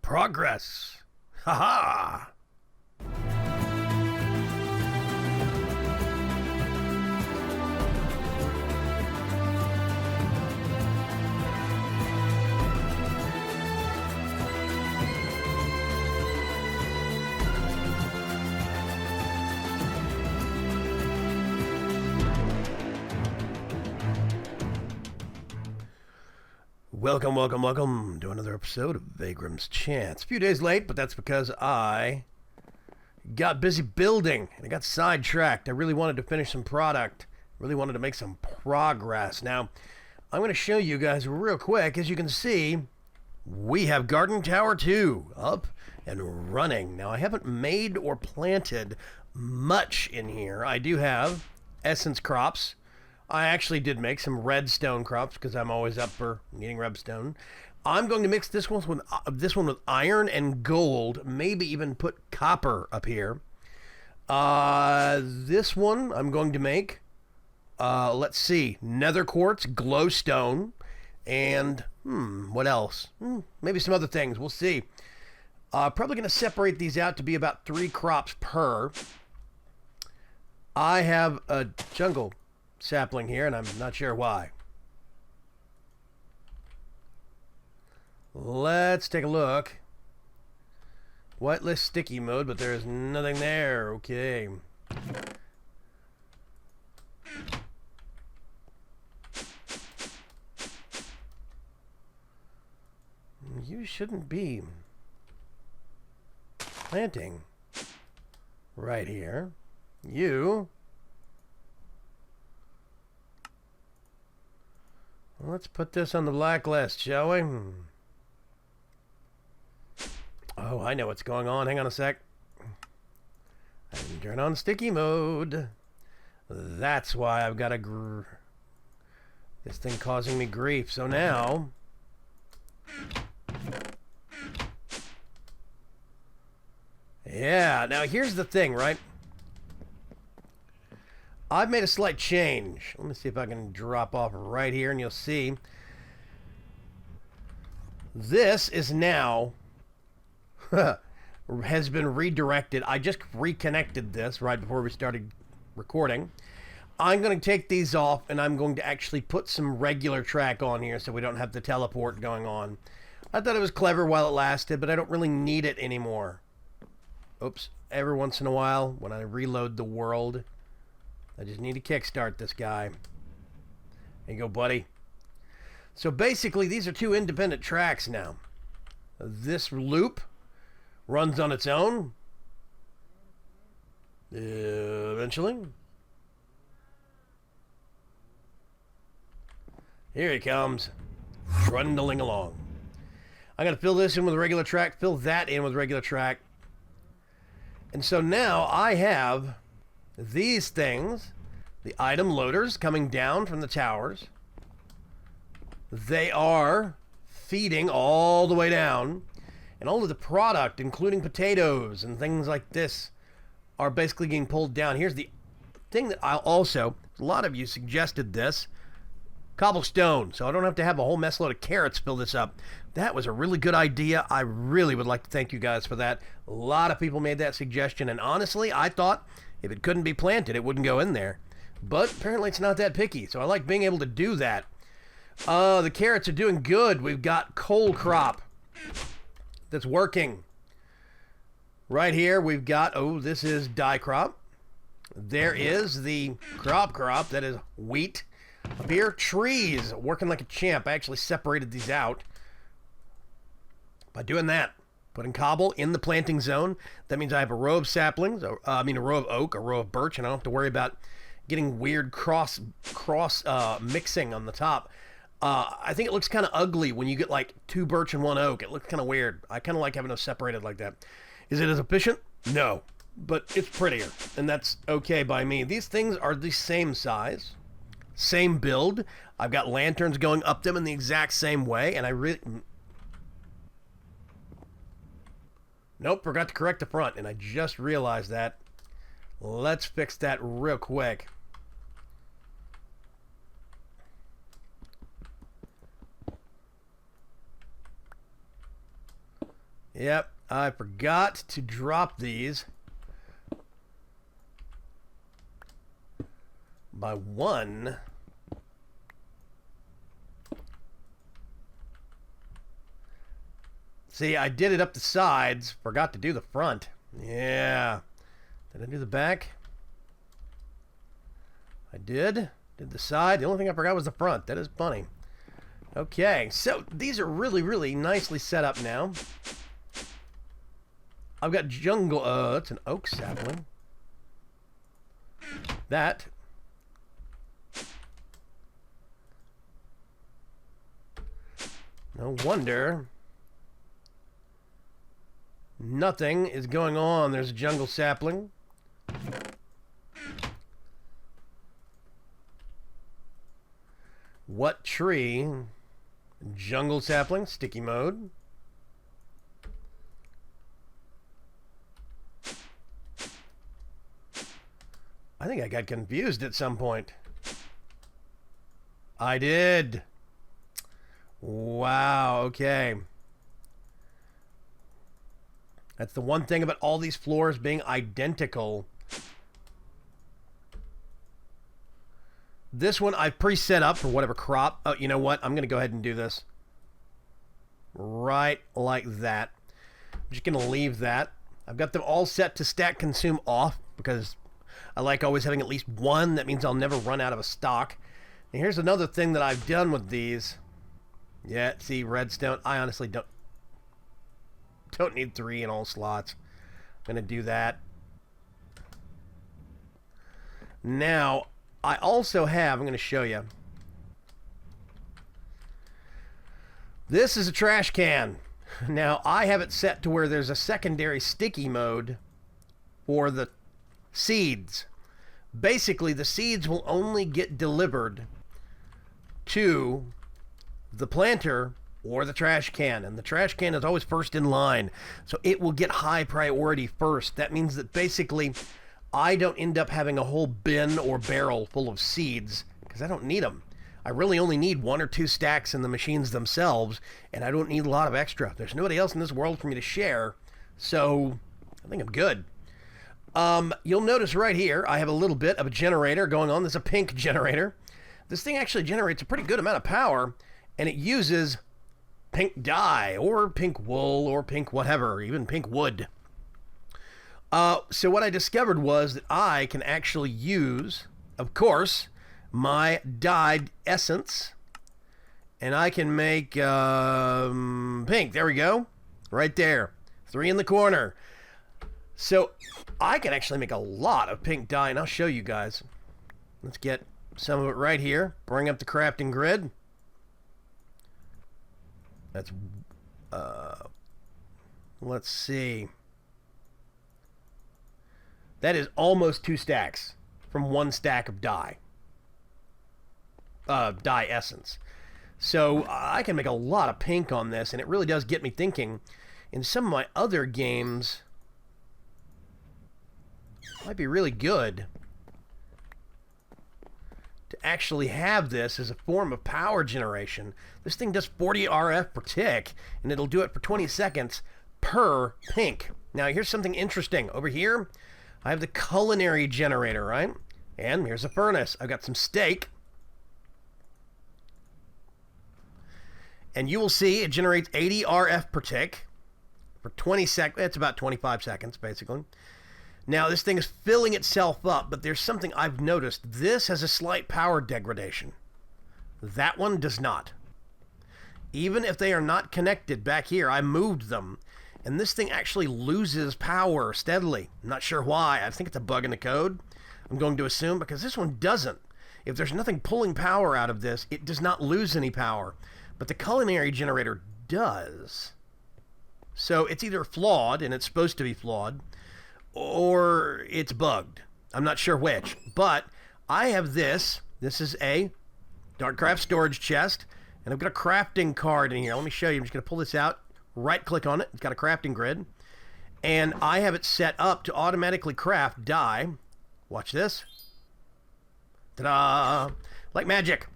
Progress. Ha ha. Welcome, welcome, welcome to another episode of Vaygrim's Chance. A few days late, but that's because I got busy building and I got sidetracked. I really wanted to finish some product. Really wanted to make some progress. Now, I'm going to show you guys real quick. As you can see, we have Garden Tower 2 up and running. Now, I haven't made or planted much in here. I do have essence crops. I actually did make some redstone crops because I'm always up for needing redstone. I'm going to mix this one with iron and gold, maybe even put copper up here. This one I'm going to make, let's see, nether quartz, glowstone, and what else? Maybe some other things. We'll see. Probably going to separate these out to be about 3 crops per. I have a jungle sapling here, and I'm not sure why. Let's take a look. Whitelist sticky mode, but there's nothing there. Okay. You shouldn't be planting right here. You... Let's put this on the blacklist, shall we? Oh, I know what's going on. Hang on a sec. I didn't turn on sticky mode. That's why I've got this thing causing me grief. So now... Yeah, now here's the thing, right? I've made a slight change. Let me see if I can drop off right here, and you'll see. This is now has been redirected. I just reconnected this right before we started recording. I'm going to take these off, and I'm going to actually put some regular track on here so we don't have the teleport going on. I thought it was clever while it lasted, but I don't really need it anymore. Oops. Every once in a while, when I reload the world... I just need to kickstart this guy. There you go, buddy. So basically, these are 2 independent tracks now. This loop runs on its own. Eventually. Here he comes. Trundling along. I'm going to fill this in with a regular track. Fill that in with a regular track. And so now I have... these things, the item loaders coming down from the towers, they are feeding all the way down, and all of the product, including potatoes and things like this, are basically getting pulled down. Here's the thing that I'll also, a lot of you suggested this, cobblestone, so I don't have to have a whole mess load of carrots fill this up. That was a really good idea. I really would like to thank you guys for that. A lot of people made that suggestion, and honestly, I thought if it couldn't be planted, it wouldn't go in there. But apparently it's not that picky, so I like being able to do that. The carrots are doing good. We've got coal crop that's working. Right here, we've got, this is dye crop. There is the crop that is wheat. Up here, trees, working like a champ. I actually separated these out by doing that. Putting cobble in the planting zone. That means I have a row of saplings, a row of oak, a row of birch, and I don't have to worry about getting weird cross mixing on the top. I think it looks kind of ugly when you get like 2 birch and 1 oak. It looks kind of weird. I kind of like having those separated like that. Is it as efficient? No, but it's prettier, and that's okay by me. These things are the same size, same build. I've got lanterns going up them in the exact same way, and I really... Nope, forgot to correct the front, and I just realized that. Let's fix that real quick. Yep, I forgot to drop these by 1. See, I did it up the sides, forgot to do the front. Yeah. Did I do the back? I did. Did the side. The only thing I forgot was the front. That is funny. Okay, so these are really, really nicely set up now. I've got jungle. It's an oak sapling. That. No wonder nothing is going on. There's a jungle sapling. What tree? Jungle sapling, sticky mode. I think I got confused at some point. I did. Wow, okay. That's the one thing about all these floors being identical. This one I pre-set up for whatever crop. Oh, you know what? I'm going to go ahead and do this. Right like that. I'm just going to leave that. I've got them all set to stack consume off because I like always having at least one. That means I'll never run out of a stock. And here's another thing that I've done with these. Yeah, see, redstone. I honestly don't need 3 in all slots. I'm going to do that. Now, I also have, I'm going to show you. This is a trash can. Now, I have it set to where there's a secondary sticky mode for the seeds. Basically, the seeds will only get delivered to the planter or the trash can, and the trash can is always first in line, so it will get high priority first. That means that basically I don't end up having a whole bin or barrel full of seeds because I don't need them. I really only need 1 or 2 stacks in the machines themselves, and I don't need a lot of extra. There's nobody else in this world for me to share, so I think I'm good. You'll notice right here I have a little bit of a generator going on. This is a pink generator. This thing actually generates a pretty good amount of power, and it uses pink dye or pink wool or pink whatever, even pink wood. So what I discovered was that I can actually use, of course, my dyed essence, and I can make pink. There we go. Right there. 3 in the corner. So I can actually make a lot of pink dye, and I'll show you guys. Let's get some of it right here. Bring up the crafting grid. That's, let's see. That is almost 2 stacks from 1 stack of dye. Dye essence. So I can make a lot of pink on this, and it really does get me thinking. In some of my other games, it might be really good to actually have this as a form of power generation. This thing does 40 RF per tick, and it'll do it for 20 seconds per pink. Now, here's something interesting. Over here, I have the culinary generator, right? And here's a furnace. I've got some steak. And you will see it generates 80 RF per tick for 20 seconds. It's about 25 seconds, basically. Now, this thing is filling itself up, but there's something I've noticed. This has a slight power degradation. That one does not. Even if they are not connected back here, I moved them, and this thing actually loses power steadily. I'm not sure why. I think it's a bug in the code. I'm going to assume because this one doesn't. If there's nothing pulling power out of this, it does not lose any power. But the culinary generator does. So it's either flawed, and it's supposed to be flawed, or it's bugged. I'm not sure which. But I have this. This is a Darkcraft storage chest, and I've got a crafting card in here. Let me show you. I'm just going to pull this out. Right-click on it. It's got a crafting grid. And I have it set up to automatically craft dye. Watch this. Ta-da! Like magic.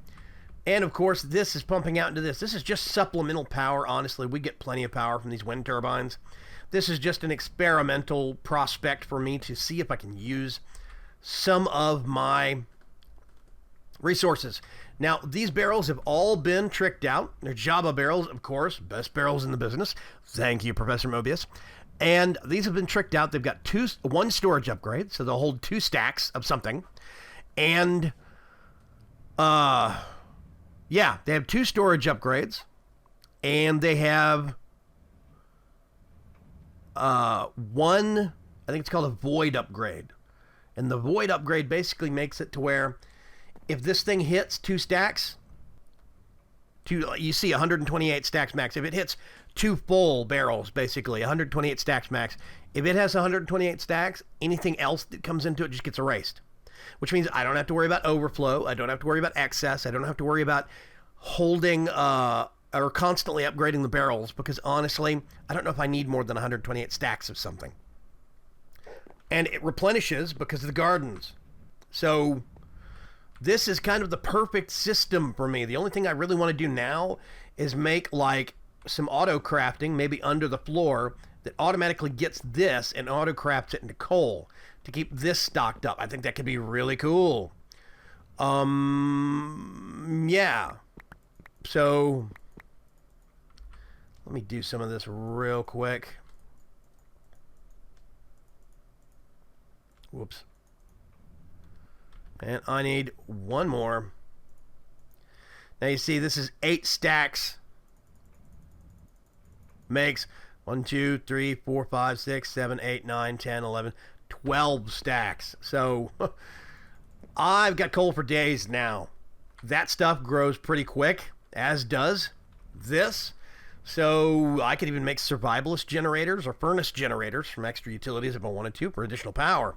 And of course, this is pumping out into this. This is just supplemental power. Honestly, we get plenty of power from these wind turbines. This is just an experimental prospect for me to see if I can use some of my resources. Now, these barrels have all been tricked out. They're Java barrels, of course, best barrels in the business. Thank you, Professor Mobius. And these have been tricked out. They've got one storage upgrade, so they'll hold 2 stacks of something. And, yeah, they have 2 storage upgrades. And they have one, I think it's called a void upgrade. And the void upgrade basically makes it to where if this thing hits 2 stacks, you see 128 stacks max. If it hits 2 full barrels, basically, 128 stacks max. If it has 128 stacks, anything else that comes into it just gets erased. Which means I don't have to worry about overflow. I don't have to worry about excess. I don't have to worry about holding or constantly upgrading the barrels, because honestly, I don't know if I need more than 128 stacks of something. And it replenishes because of the gardens. So this is kind of the perfect system for me. The only thing I really want to do now is make like some auto crafting, maybe under the floor, that automatically gets this and auto crafts it into coal to keep this stocked up. I think that could be really cool. Yeah. So let me do some of this real quick. Whoops. And I need one more. Now you see this is 8 stacks. Makes 1, 2, 3, 4, 5, 6, 7, 8, 9, 10, 11, 12 stacks. So I've got coal for days now. That stuff grows pretty quick, as does this. So I could even make survivalist generators or furnace generators from extra utilities if I wanted to for additional power.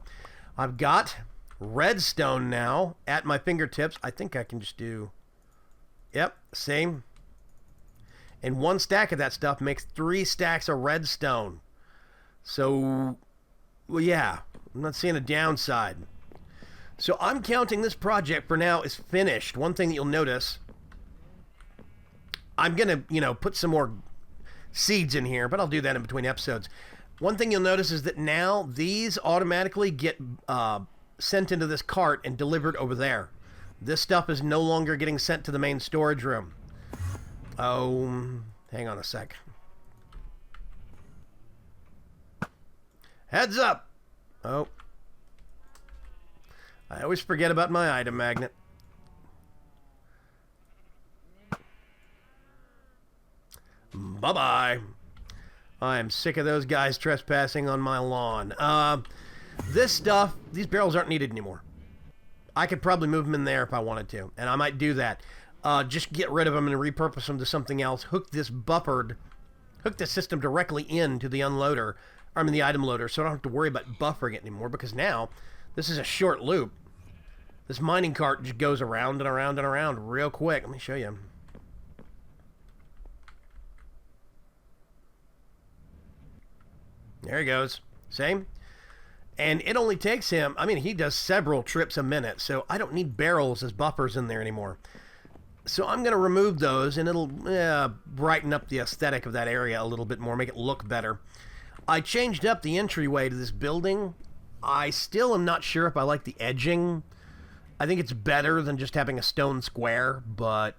I've got redstone now at my fingertips. I think I can just do, yep, same. And 1 stack of that stuff makes 3 stacks of redstone. So, well, yeah, I'm not seeing a downside. So I'm counting this project for now as finished. One thing that you'll notice, I'm going to, put some more seeds in here, but I'll do that in between episodes. One thing you'll notice is that now these automatically get sent into this cart and delivered over there. This stuff is no longer getting sent to the main storage room. Oh, hang on a sec. Heads up! Oh. I always forget about my item magnet. Bye-bye. I am sick of those guys trespassing on my lawn. This stuff, these barrels aren't needed anymore. I could probably move them in there if I wanted to, and I might do that. Just get rid of them and repurpose them to something else. Hook this system directly into the unloader, the item loader, so I don't have to worry about buffering it anymore, because now this is a short loop. This mining cart just goes around and around and around real quick. Let me show you. There he goes. Same. And it only takes him, he does several trips a minute, so I don't need barrels as buffers in there anymore. So I'm going to remove those, and it'll brighten up the aesthetic of that area a little bit more, make it look better. I changed up the entryway to this building. I still am not sure if I like the edging. I think it's better than just having a stone square, but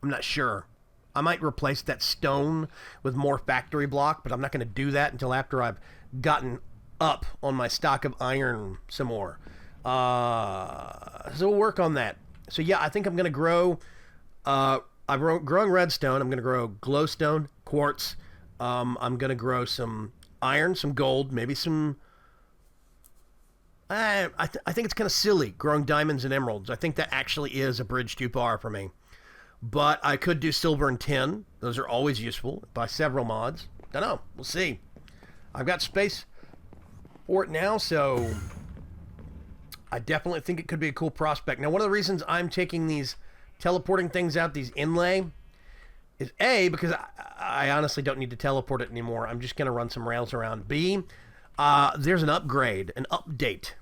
I'm not sure. I might replace that stone with more factory block, but I'm not going to do that until after I've gotten up on my stock of iron some more. So we'll work on that. So yeah, I think I'm going to grow, I'm growing redstone. I'm going to grow glowstone, quartz. I'm going to grow some iron, some gold, maybe some, I think it's kind of silly growing diamonds and emeralds. I think that actually is a bridge too far for me. But I could do silver and tin. Those are always useful by several mods. Don't know. We'll see. I've got space for it now, so I definitely think it could be a cool prospect. Now, one of the reasons I'm taking these teleporting things out, these inlay, is A, because I honestly don't need to teleport it anymore. I'm just going to run some rails around. B, there's an upgrade, an update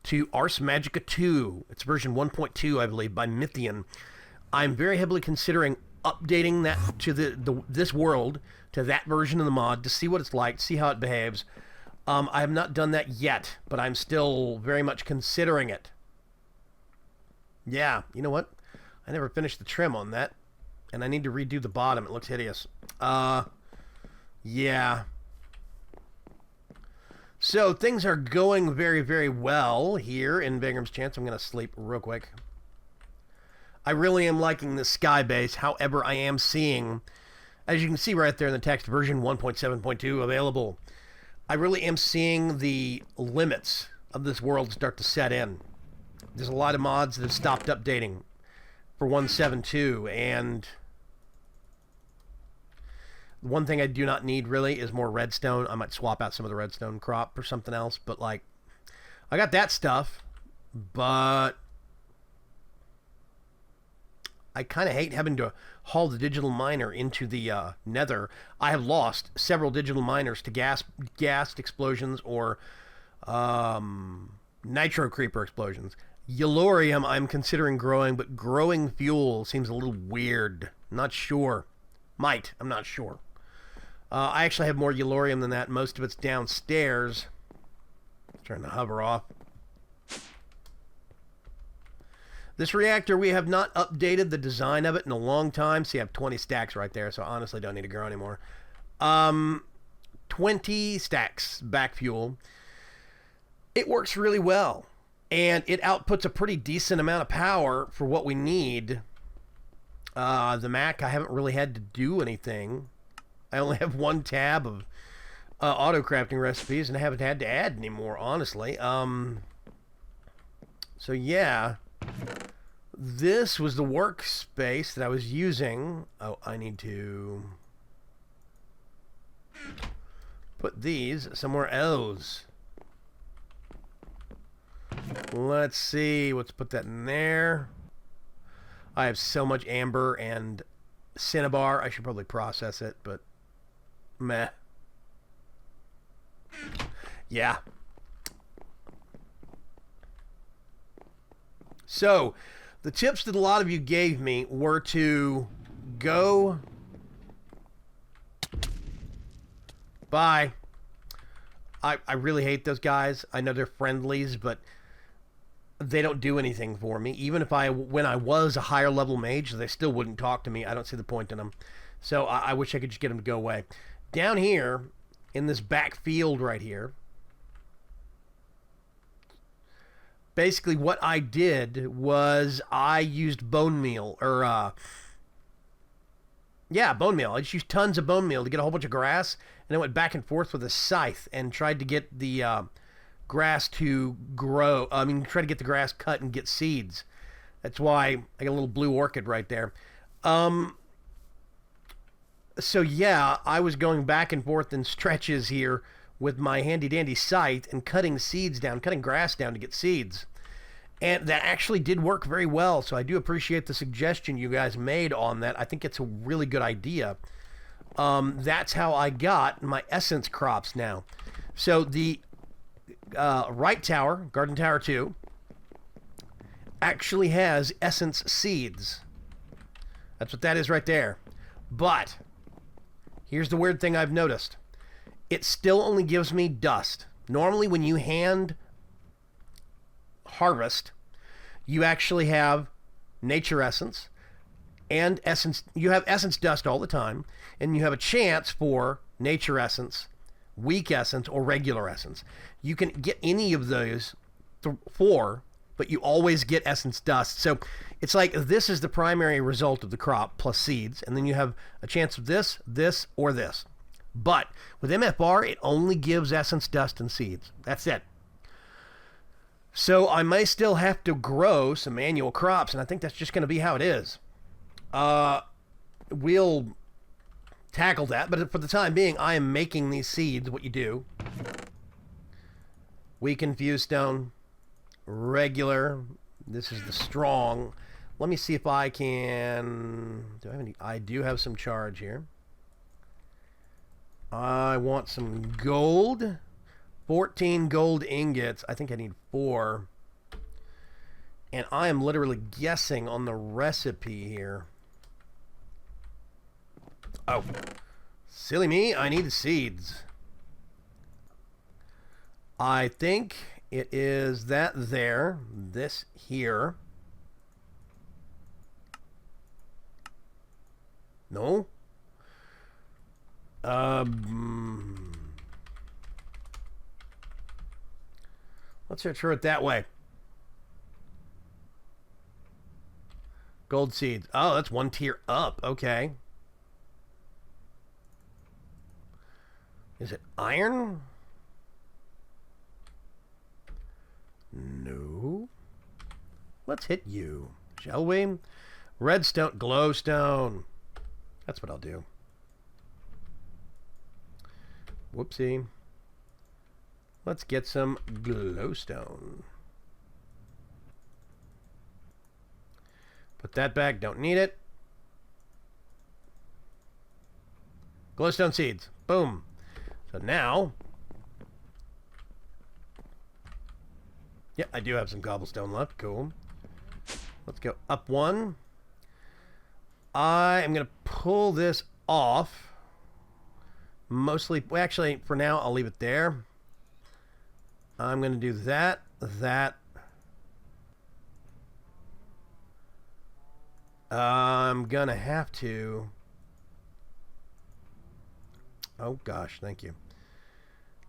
to Ars Magica 2. It's version 1.2, I believe, by Mythian. I'm very heavily considering updating that to this world, to that version of the mod, to see what it's like, see how it behaves. I have not done that yet, but I'm still very much considering it. Yeah, you know what? I never finished the trim on that, and I need to redo the bottom. It looks hideous. Yeah. So things are going very, very well here in Vaygrim's Chance. I'm going to sleep real quick. I really am liking the sky base. However, I am seeing, as you can see right there in the text, version 1.7.2 available. I really am seeing the limits of this world start to set in. There's a lot of mods that have stopped updating for 1.7.2, and one thing I do not need really is more redstone. I might swap out some of the redstone crop for something else, but like, I got that stuff, but I kind of hate having to haul the digital miner into the nether. I have lost several digital miners to gas explosions or nitro creeper explosions. Yellorium I'm considering growing, but growing fuel seems a little weird. Not sure. I'm not sure. I actually have more Yellorium than that. Most of it's downstairs. Turn the hover off. This reactor, we have not updated the design of it in a long time. See, I have 20 stacks right there, so I honestly don't need to grow anymore. 20 stacks back fuel. It works really well, and it outputs a pretty decent amount of power for what we need. The Mac, I haven't really had to do anything. I only have one tab of auto crafting recipes, and I haven't had to add any more, honestly. So yeah, this was the workspace that I was using. Oh, I need to put these somewhere else. Let's see. Let's put that in there. I have so much amber and cinnabar. I should probably process it, but meh. Yeah. So, the tips that a lot of you gave me were to go... Bye. I really hate those guys. I know they're friendlies, but they don't do anything for me. Even if when I was a higher level mage, they still wouldn't talk to me. I don't see the point in them. So I wish I could just get them to go away. Down here, in this back field right here, basically what I did was I used bone meal, or yeah, bone meal. I just used tons of bone meal to get a whole bunch of grass, and I went back and forth with a scythe and tried to get the grass to grow. I mean, try to get the grass cut and get seeds. That's why I got a little blue orchid right there. So yeah, I was going back and forth in stretches here with my handy dandy scythe and cutting seeds down, cutting grass down to get seeds. And that actually did work very well, so I do appreciate the suggestion you guys made on that. I think it's a really good idea. That's how I got my essence crops now. So the right tower, Garden Tower 2, actually has essence seeds. That's what that is right there. But here's the weird thing I've noticed. It still only gives me dust. Normally when you hand harvest, you actually have nature essence and essence. You have essence dust all the time, and you have a chance for nature essence, weak essence, or regular essence. You can get any of those four, but you always get essence dust. So it's like this is the primary result of the crop plus seeds, and then you have a chance of this, this, or this. But with MFR, it only gives essence dust and seeds. That's it. So I may still have to grow some annual crops, and I think that's just going to be how it is. We'll tackle that, but for the time being, I am making these seeds. What you do: weakened fuse stone, regular. This is the strong. Let me see if I can. Do I have any? I do have some charge here. I want some gold 14 gold ingots. I think I need 4. And I am literally guessing on the recipe here. Oh. Silly me, I need seeds. I think it is that there. This here. No? Let's search for it that way. Gold seeds. Oh, that's 1 tier up. Okay. Is it iron? No. Let's hit you, shall we? Redstone, glowstone. That's what I'll do. Whoopsie. Let's get some glowstone. Put that back. Don't need it. Glowstone seeds. Boom. So now... yeah, I do have some cobblestone left. Cool. Let's go up 1. I am going to pull this off. Mostly... well, actually, for now, I'll leave it there. I'm going to do that, that. I'm going to have to... oh, gosh, thank you.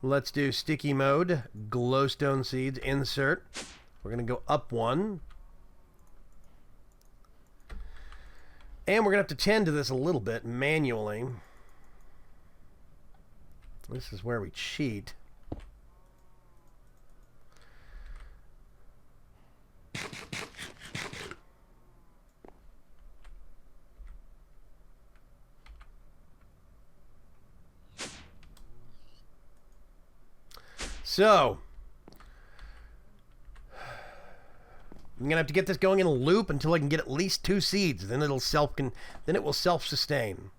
Let's do sticky mode, glowstone seeds, insert. We're going to go up 1. And we're going to have to tend to this a little bit manually. This is where we cheat. So, I'm gonna have to get this going in a loop until I can get at least 2 seeds. Then it'll then it will self-sustain,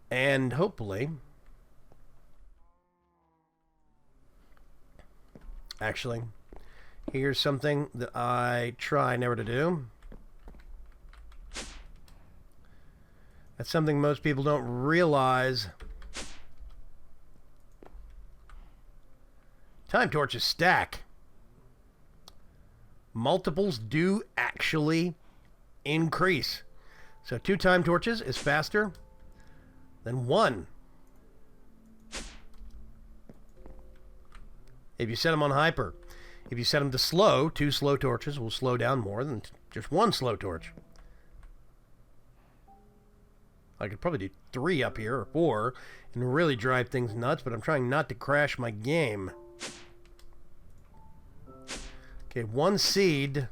and hopefully, actually, here's something that I try never to do. That's something most people don't realize. Time torches stack. Multiples do actually increase. So 2 time torches is faster than 1. If you set them on hyper. If you set them to slow, 2 slow torches will slow down more than just 1 slow torch. I could probably do 3 up here, or 4, and really drive things nuts, but I'm trying not to crash my game. Okay, 1 seed.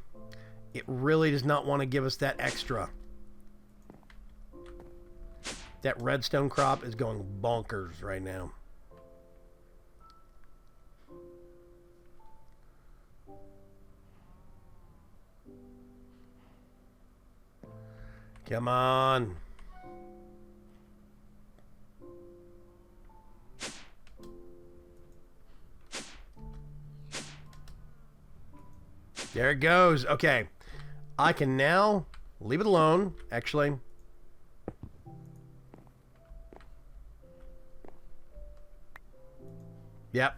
It really does not want to give us that extra. That redstone crop is going bonkers right now. Come on. There it goes. Okay. I can now leave it alone, actually. Yep.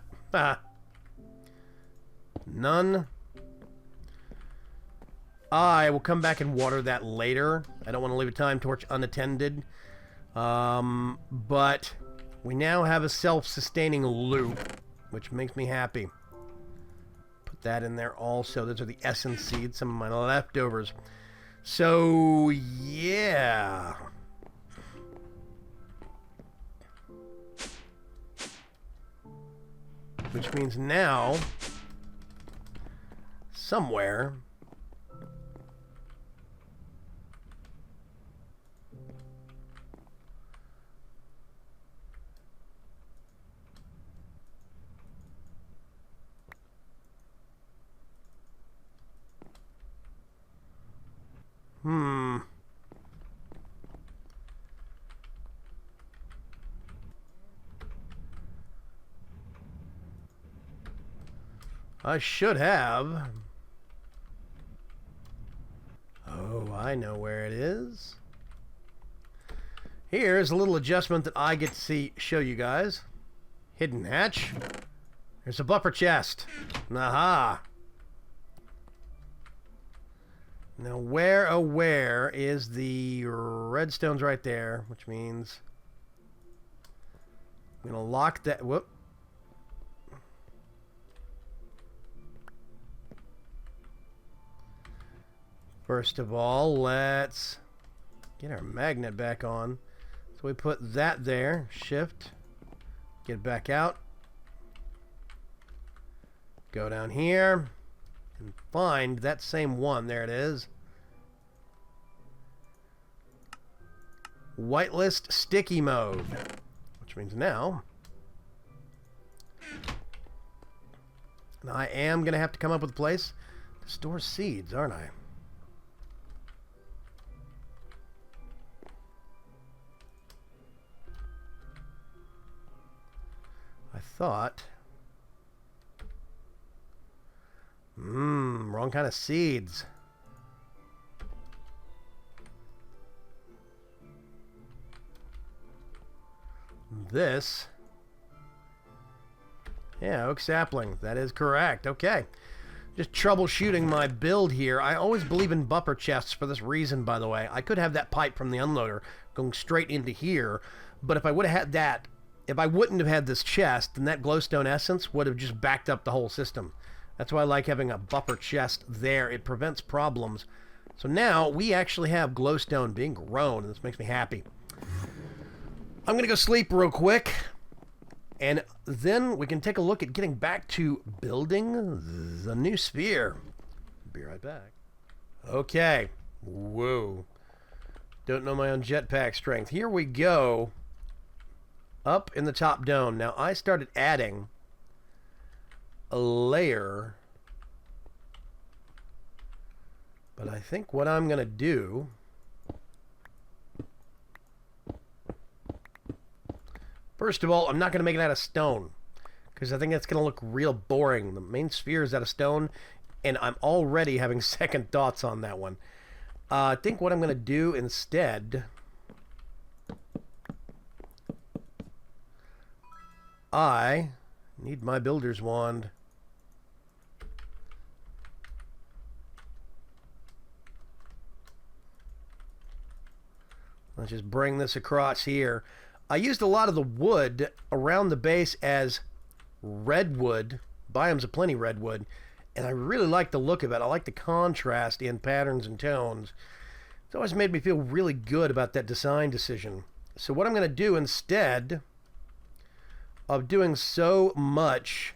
None. I will come back and water that later. I don't want to leave a time torch unattended. But we now have a self-sustaining loop, which makes me happy. That in there also. Those are the essence seeds, some of my leftovers. So, yeah. Which means now, somewhere, I should have. Oh, I know where it is. Here's a little adjustment that I get to show you guys. Hidden hatch. There's a buffer chest. Aha. Now where, oh where, is the redstones right there, which means I'm going to lock that, whoop. First of all, let's get our magnet back on. So we put that there, shift, get it back out, go down here, and find that same one. There it is. Whitelist sticky mode, which means now I am going to have to come up with a place to store seeds, aren't I? I thought... wrong kind of seeds. This... yeah, oak sapling. That is correct. Okay. Just troubleshooting my build here. I always believe in buffer chests for this reason, by the way. I could have that pipe from the unloader going straight into here, but if I would have had that, if I wouldn't have had this chest, then that glowstone essence would have just backed up the whole system. That's why I like having a buffer chest there. It prevents problems. So now we actually have glowstone being grown, and this makes me happy. I'm going to go sleep real quick, and then we can take a look at getting back to building the new sphere. Be right back. Okay. Whoa. Don't know my own jetpack strength. Here we go. Up in the top dome. Now, I started adding a layer, but I think what I'm going to do... first of all, I'm not going to make it out of stone, because I think that's going to look real boring. The main sphere is out of stone, and I'm already having second thoughts on that one. I think what I'm going to do instead... I need my builder's wand. Let's just bring this across here. I used a lot of the wood around the base as redwood, biomes of plenty redwood, and I really like the look of it. I like the contrast in patterns and tones. It's always made me feel really good about that design decision. So what I'm going to do instead of doing so much...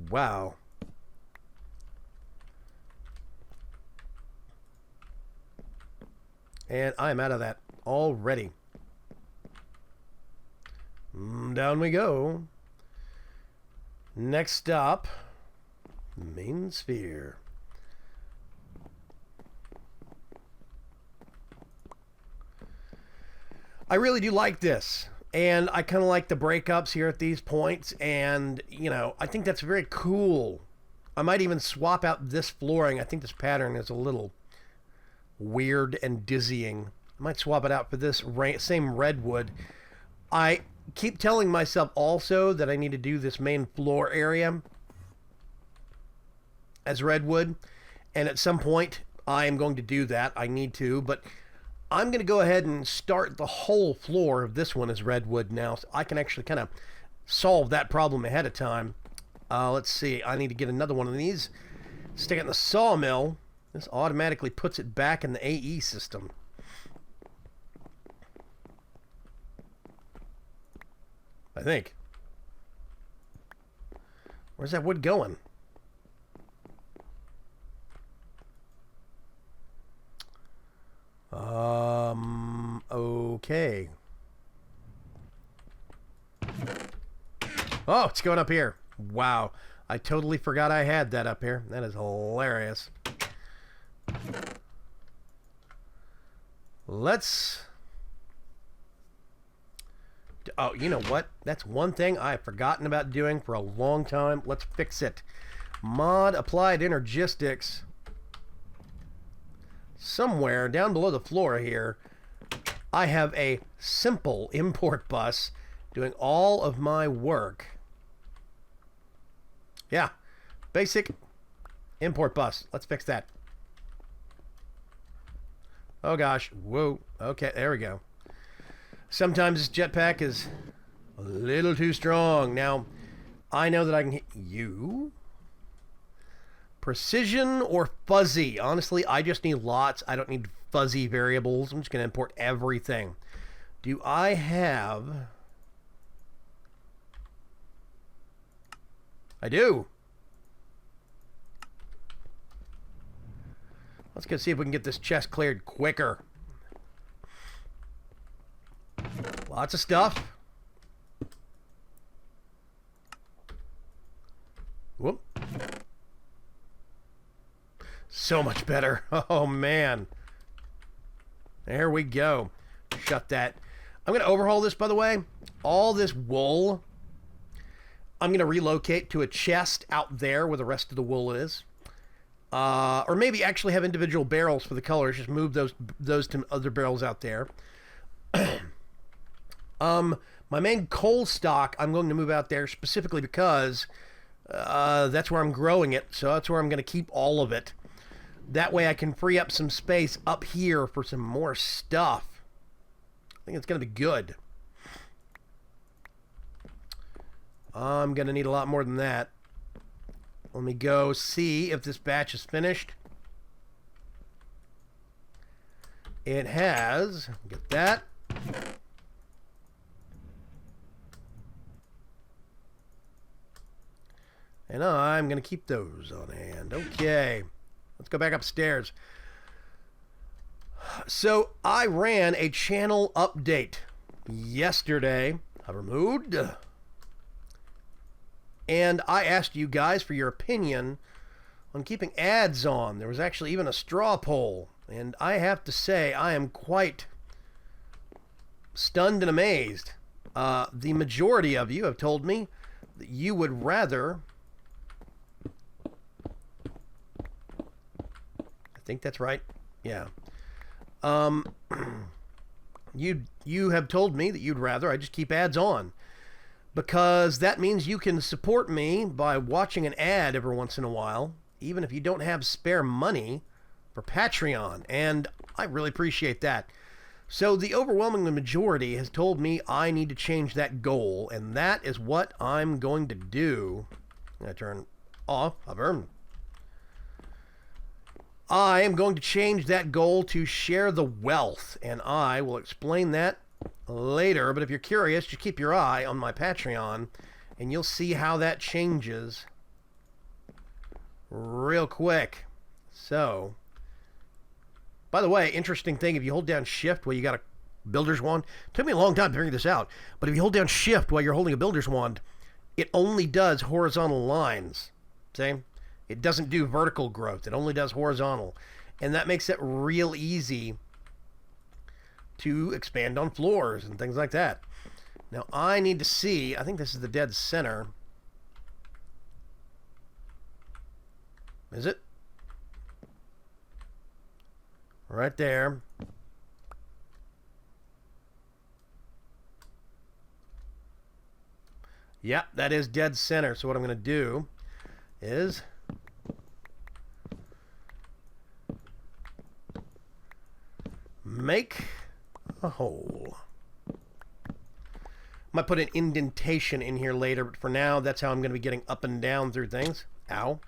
wow. And I'm out of that already. Down we go. Next stop, main sphere. I really do like this. And I kind of like the breakups here at these points, and, you know, I think that's very cool. I might even swap out this flooring. I think this pattern is a little weird and dizzying. I might swap it out for this same redwood. I keep telling myself also that I need to do this main floor area as redwood, and at some point I am going to do that. I need to, but... I'm going to go ahead and start the whole floor of this one as redwood now, so I can actually kind of solve that problem ahead of time. Let's see. I need to get another one of these. Stick it in the sawmill. This automatically puts it back in the AE system. I think. Where's that wood going? Okay. Oh, it's going up here. Wow. I totally forgot I had that up here. That is hilarious. Oh, you know what? That's one thing I've forgotten about doing for a long time. Let's fix it. Mod applied energistics. Somewhere down below the floor here, I have a simple import bus doing all of my work. Yeah, basic import bus. Let's fix that. Oh gosh, whoa. Okay, there we go. Sometimes this jetpack is a little too strong. Now, I know that I can hit you. Precision or fuzzy? Honestly, I just need lots. I don't need fuzzy variables. I'm just going to import everything. Do I have... I do. Let's go see if we can get this chest cleared quicker. Lots of stuff. Whoop. So much better. Oh, man. There we go. Shut that. I'm going to overhaul this, by the way. All this wool, I'm going to relocate to a chest out there where the rest of the wool is. Or maybe actually have individual barrels for the colors. Just move those to other barrels out there. My main coal stock, I'm going to move out there specifically because that's where I'm growing it. So that's where I'm going to keep all of it. That way I can free up some space up here for some more stuff. I think it's going to be good. I'm going to need a lot more than that. Let me go see if this batch is finished. It has. Get that. And I'm going to keep those on hand. Okay. Let's go back upstairs. So I ran a channel update yesterday. Hover mode. And I asked you guys for your opinion on keeping ads on. There was actually even a straw poll. And I have to say, I am quite stunned and amazed. The majority of you have told me that you would rather... I think that's right. Yeah. You have told me that you'd rather I just keep ads on. Because that means you can support me by watching an ad every once in a while, even if you don't have spare money for Patreon. And I really appreciate that. So the overwhelming majority has told me I need to change that goal, and that is what I'm going to do. I'm going to turn off. Hover. I am going to change that goal to share the wealth, and I will explain that later. But if you're curious, just keep your eye on my Patreon, and you'll see how that changes real quick. So, by the way, interesting thing, if you hold down Shift while you got a Builder's Wand, it took me a long time to figure this out, but if you hold down Shift while you're holding a Builder's Wand, it only does horizontal lines. See? It doesn't do vertical growth. It only does horizontal. And that makes it real easy to expand on floors and things like that. Now, I need to see, I think this is the dead center. Is it? Right there. Yeah, that is dead center. So what I'm going to do is... make a hole. Might put an indentation in here later, but for now, that's how I'm going to be getting up and down through things. Ow.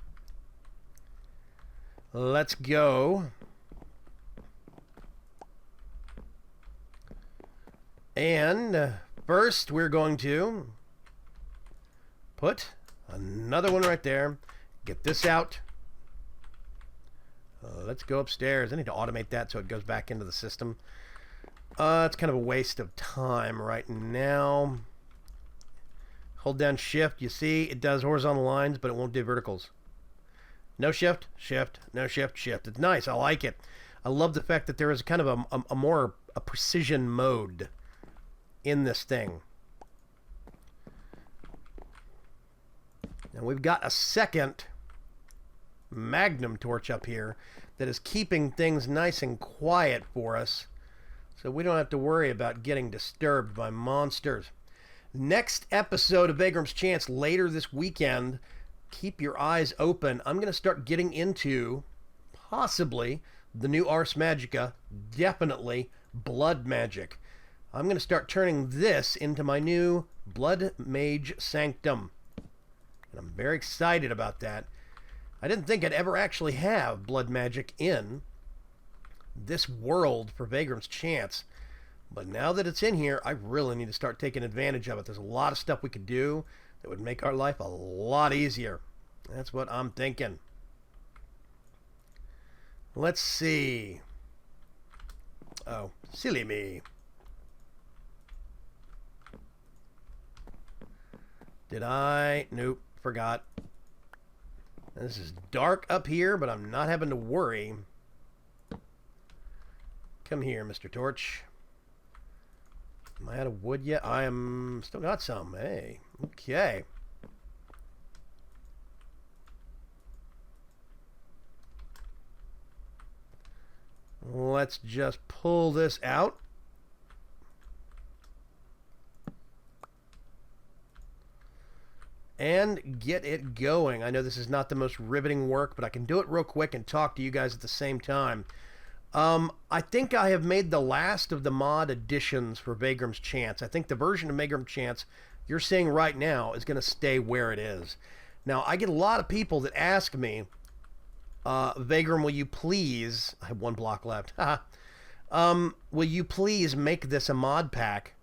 Let's go. And first, we're going to put another one right there. Get this out. Let's go upstairs. I need to automate that so it goes back into the system. It's kind of a waste of time right now. Hold down Shift. You see, it does horizontal lines, but it won't do verticals. No Shift, Shift, no Shift, Shift. It's nice. I like it. I love the fact that there is kind of a more precision mode in this thing. And we've got a second magnum torch up here that is keeping things nice and quiet for us, so we don't have to worry about getting disturbed by monsters. Next episode of Vaygrim's Chance later this weekend. Keep your eyes open. I'm going to start getting into possibly the new Ars Magica, definitely Blood Magic. I'm going to start turning this into my new Blood Mage Sanctum. And I'm very excited about that. I didn't think I'd ever actually have Blood Magic in this world for Vaygrim's Chance. But now that it's in here, I really need to start taking advantage of it. There's a lot of stuff we could do that would make our life a lot easier. That's what I'm thinking. Let's see. Oh, silly me. Did I? Nope, forgot. This is dark up here, but I'm not having to worry. Come here, Mr. Torch. Am I out of wood yet? I am. Still got some. Hey. Okay. Let's just pull this out. And get it going. I know this is not the most riveting work, but I can do it real quick and talk to you guys at the same time. I think I have made the last of the mod additions for Vaygrim's Chance. I think the version of Vaygrim's Chance you're seeing right now is going to stay where it is. Now, I get a lot of people that ask me, Vaygrim, will you please... I have one block left. Will you please make this a mod pack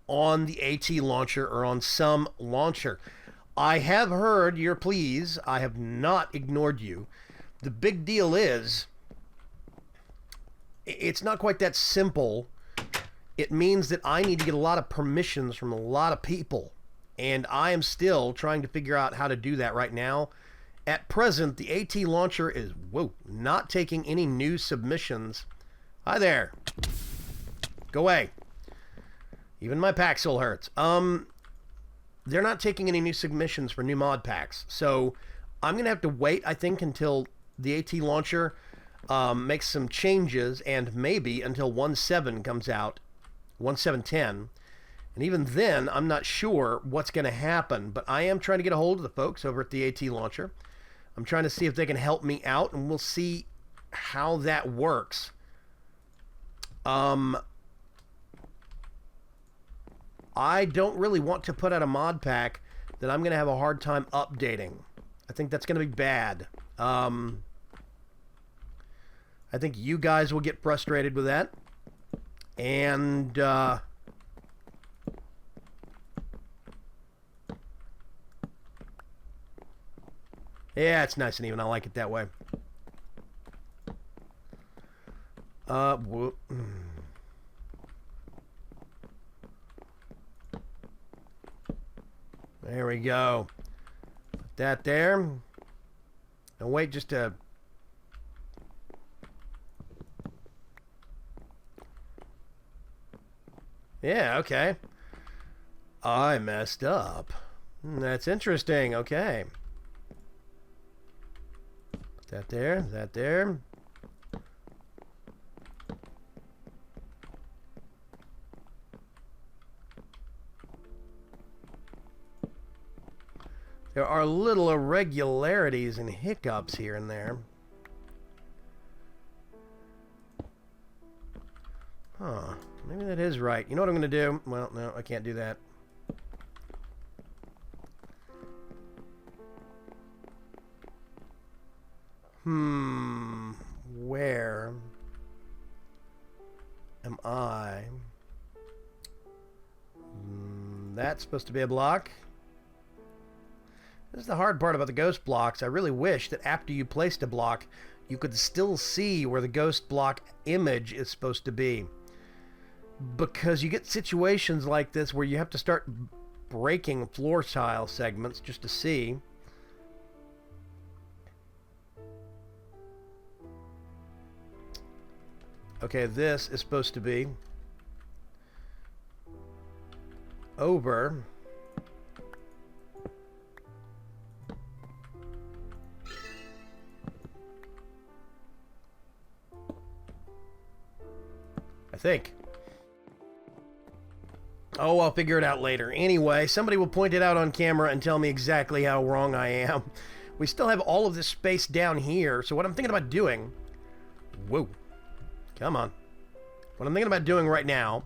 on the AT launcher or on some launcher? I have heard your pleas. I have not ignored you. The big deal is, it's not quite that simple. It means that I need to get a lot of permissions from a lot of people, and I am still trying to figure out how to do that right now. At present, the AT launcher is not taking any new submissions. Hi there. Go away. Even my Paxil hurts. They're not taking any new submissions for new mod packs. So I'm going to have to wait, I think, until the AT launcher makes some changes, and maybe until 1.7 comes out, 1.7.10. And even then, I'm not sure what's going to happen. But I am trying to get a hold of the folks over at the AT launcher. I'm trying to see if they can help me out, and we'll see how that works. I don't really want to put out a mod pack that I'm going to have a hard time updating. I think that's going to be bad. I think you guys will get frustrated with that. And yeah, it's nice and even. I like it that way. There we go. Put that there. And wait just a... Yeah, okay. I messed up. That's interesting. Okay. Put that there. That there. There are little irregularities and hiccups here and there. Huh. Maybe that is right. You know what I'm going to do? Well, no, I can't do that. Where am I? That's supposed to be a block. This is the hard part about the ghost blocks. I really wish that after you placed a block, you could still see where the ghost block image is supposed to be. Because you get situations like this where you have to start breaking floor tile segments just to see. Okay, this is supposed to be over think. Oh, I'll figure it out later. Anyway, somebody will point it out on camera and tell me exactly how wrong I am. We still have all of this space down here, so what I'm thinking about doing... Whoa. Come on. What I'm thinking about doing right now,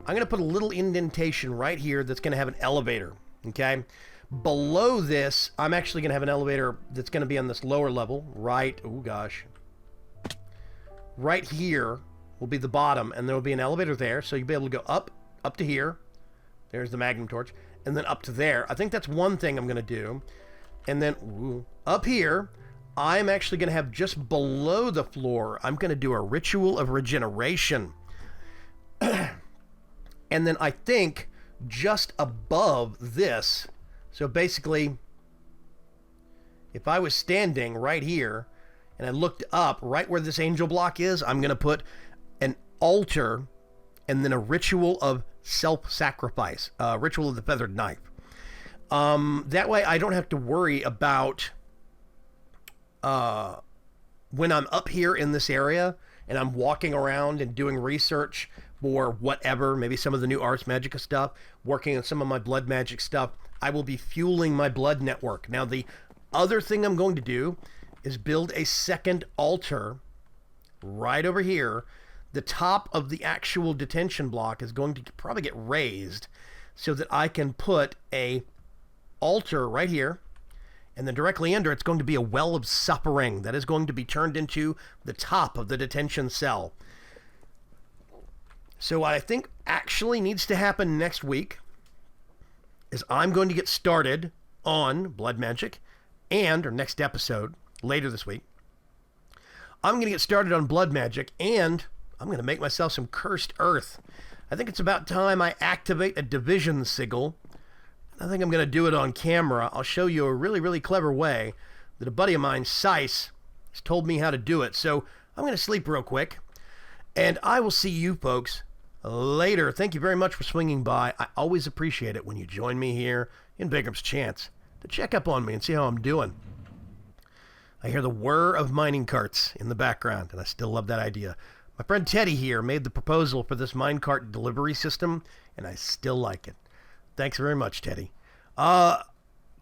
I'm going to put a little indentation right here that's going to have an elevator, okay? Below this, I'm actually going to have an elevator that's going to be on this lower level, right... Oh, gosh. Right here will be the bottom, and there will be an elevator there, so you'll be able to go up to here. There's the magnum torch. And then up to there. I think that's one thing I'm going to do. And then up here, I'm actually going to have just below the floor, I'm going to do a ritual of regeneration. And then I think just above this, so basically, if I was standing right here and I looked up right where this angel block is, I'm going to put an altar and then a ritual of self-sacrifice, ritual of the feathered knife. That way I don't have to worry about when I'm up here in this area and I'm walking around and doing research for whatever, maybe some of the new Ars Magica stuff, working on some of my blood magic stuff, I will be fueling my blood network. Now, the other thing I'm going to do is build a second altar right over here. The top of the actual detention block is going to probably get raised so that I can put a altar right here, and then directly under it's going to be a well of suffering that is going to be turned into the top of the detention cell. So what I think actually needs to happen next week is I'm going to get started on blood magic, or next episode later this week. I'm going to get started on blood magic, and I'm going to make myself some cursed earth. I think it's about time I activate a division sigil. I think I'm going to do it on camera. I'll show you a really, really clever way that a buddy of mine, Sice, has told me how to do it. So I'm going to sleep real quick, and I will see you folks later. Thank you very much for swinging by. I always appreciate it when you join me here in Vaygrim's Chance to check up on me and see how I'm doing. I hear the whir of mining carts in the background, and I still love that idea. My friend Teddy here made the proposal for this minecart delivery system, and I still like it. Thanks very much, Teddy.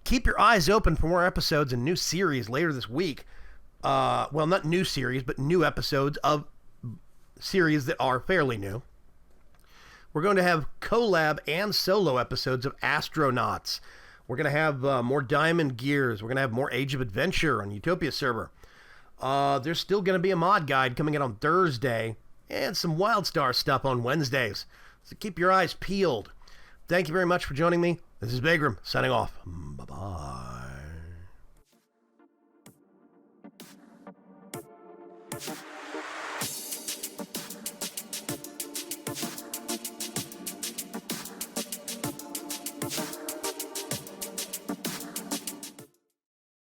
Keep your eyes open for more episodes and new series later this week. Well, not new series, but new episodes of series that are fairly new. We're going to have collab and solo episodes of Astronauts. We're going to have more Diamond Gears. We're going to have more Age of Adventure on Utopia server. There's still going to be a mod guide coming out on Thursday and some WildStar stuff on Wednesdays. So keep your eyes peeled. Thank you very much for joining me. This is Vaygrim signing off. Bye-bye.